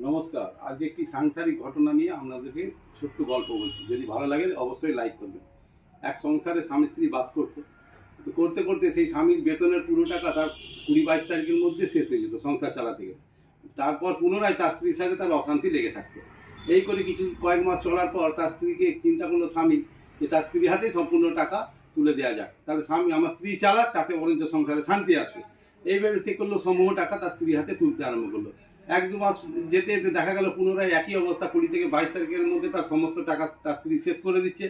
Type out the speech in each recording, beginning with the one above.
নমস্কার। আজকে একটি সাংসারিক ঘটনা নিয়ে আপনাদেরকে ছোট্ট গল্প বলছি। যদি ভালো লাগে অবশ্যই লাইক করবেন। এক সংসারে স্বামী স্ত্রী বাস করতো। তো করতে করতে সেই স্বামীর বেতনের পুরো টাকা তার ২০-২২ তারিখের মধ্যে শেষ হয়ে যেত সংসার চালাতে গেলে। তারপর পুনরায় তার স্ত্রীর সাথে তার অশান্তি লেগে থাকতো। এই করে কয়েক মাস চলার পর তার স্ত্রীকে চিন্তা করলো স্বামী যে তার স্ত্রীর হাতেই সম্পূর্ণ টাকা তুলে দেওয়া যাক। তাহলে স্বামী আমার স্ত্রী চালাক, তাতে বরঞ্চ সংসারে শান্তি আসবে। এইভাবে সে করলো সমূহ টাকা তার স্ত্রীর হাতে তুলতে আরম্ভ করলো। ১-২ মাস যেতে যেতে দেখা গেল পুনরায় একই অবস্থা। ২০ থেকে ২২ তারিখের মধ্যে তার সমস্ত টাকা তার স্ত্রী শেষ করে দিচ্ছে।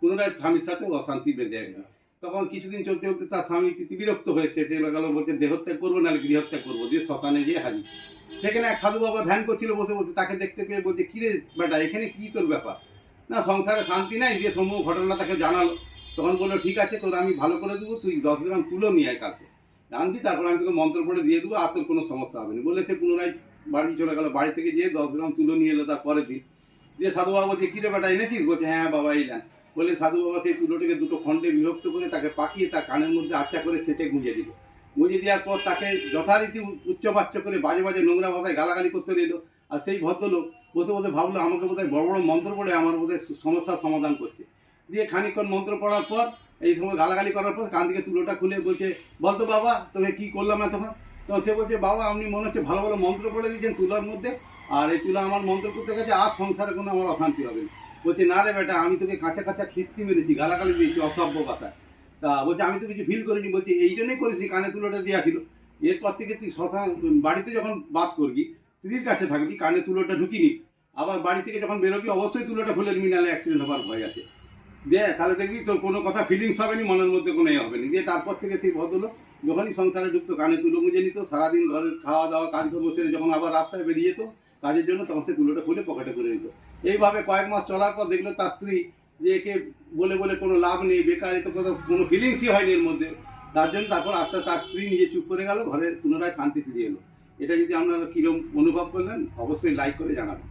পুনরায় স্বামীর সাথে অশান্তি বেঁধে গেল। তখন কিছুদিন চলতে চলতে তার স্বামী বিরক্ত হয়েছে, চলে গেল, বলছে দেহত্যাগ করবো নাহলে গৃহত্যাগ করবো, দিয়ে শ্মশানে গিয়ে হাজির। সেখানে এক সাধু বাবা ধ্যান করছিল বসে বসে, তাকে দেখতে পেয়ে বলছে, কিরে বেটা, এখানে কি তোর ব্যাপার? না, সংসারে শান্তি নাই। যে সমূহ ঘটনা তাকে জানালো। তখন বললো, ঠিক আছে, তোর আমি ভালো করে দেবো, তুই ১০ গ্রাম তুলো নিয়ে আয় কালকে, আনবি, তারপর আমি তোকে মন্ত্র পড়ে দিয়ে দেবো, আর তোর কোনো সমস্যা হবে না। বলে সে পুনরায় বাড়ি চলে গেল। বাড়ি থেকে যেয়ে ১০ গ্রাম তুলো নিয়ে এলো তার পরের দিন। দিয়ে সাধু বাবা বলছে, কিরে বেটা, এনেছিস? বলছে, হ্যাঁ বাবা, এলেন। বলে সাধু বাবা সেই তুলোটিকে দুটো খণ্ডে বিভক্ত করে তাকে পাকিয়ে তার কানের মধ্যে আচ্ছা করে সেটে গুঁজে দিল। গুঁজে দেওয়ার পর তাকে যথারীতি উচ্চবাচ্য করে বাজে বাজে নোংরা ভাষায় গালাগালি করতে রইল। আর সেই ভদ্রলোক বসে বসে ভাবলো, আমাকে বোধহয় বড় বড় মন্ত্র পড়ে আমার বোধহয় সমস্যার সমাধান করছে। দিয়ে খানিকক্ষণ মন্ত্র পড়ার পর, এই সময় গালাগালি করার পর কান থেকে তুলোটা খুলে বলছে, বলতো বাবা, তোকে কি করলাম এতক্ষণ? তখন সে বলছে, বাবা, আপনি মনে হচ্ছে ভালো ভালো মন্ত্র পড়ে দিয়েছেন তুলার মধ্যে, আর এই তুলা আমার মন্ত্র করতে গেছে, আর সংসারে কোনো আমার অশান্তি হবে না। বলছে, না রে বেটা, আমি তোকে কাঁচা কাঁচা খিস্তি মেরেছি, গালাগালি দিয়েছি, অসভ্য কথা। তা বলছে, আমি তো কিছু ফিল করিনি। বলছে, এই জন্যই করিসনি, কানে তুলোটা দেওয়া ছিল। এরপর থেকে তুই শ্মশান বাড়িতে যখন বাস করবি, স্ত্রীর কাছে থাকবি, কানে তুলোটা ঢুকিনি। আবার বাড়ি থেকে যখন বেরোবি অবশ্যই তুলোটা খুলে নিবি, নাহলে অ্যাক্সিডেন্ট হবার ভয় আছে। দিয়ে তাহলে দেখবি তোর কোনো কথা ফিলিংস হবে না, মনের মধ্যে কোনো হবে না। দিয়ে তারপর থেকে সেই ভদ্রলোক যখনই সংসারে ঢুকতো কানে তুলো মুজে নিত। সারাদিন ঘরের খাওয়া দাওয়া কাজকর্ম সেরে যখন আবার রাস্তায় বেরিয়ে যেত কাজের জন্য, তখন সে তুলোটা খুলে পকেটে করে নিত। এইভাবে কয়েক মাস চলার পর দেখলো তার স্ত্রী যে একে বলে বলে কোনো লাভ নেই, বেকার, এত কথা, কোনো ফিলিংসই হয়নি এর মধ্যে। তার জন্য তারপর আস্তে তার স্ত্রী নিজে চুপ করে গেল, ঘরে পুনরায় শান্তি ফিরিয়ে এলো। এটা যদি আপনারা কীরকম অনুভব করলেন অবশ্যই লাইক করে জানাবেন।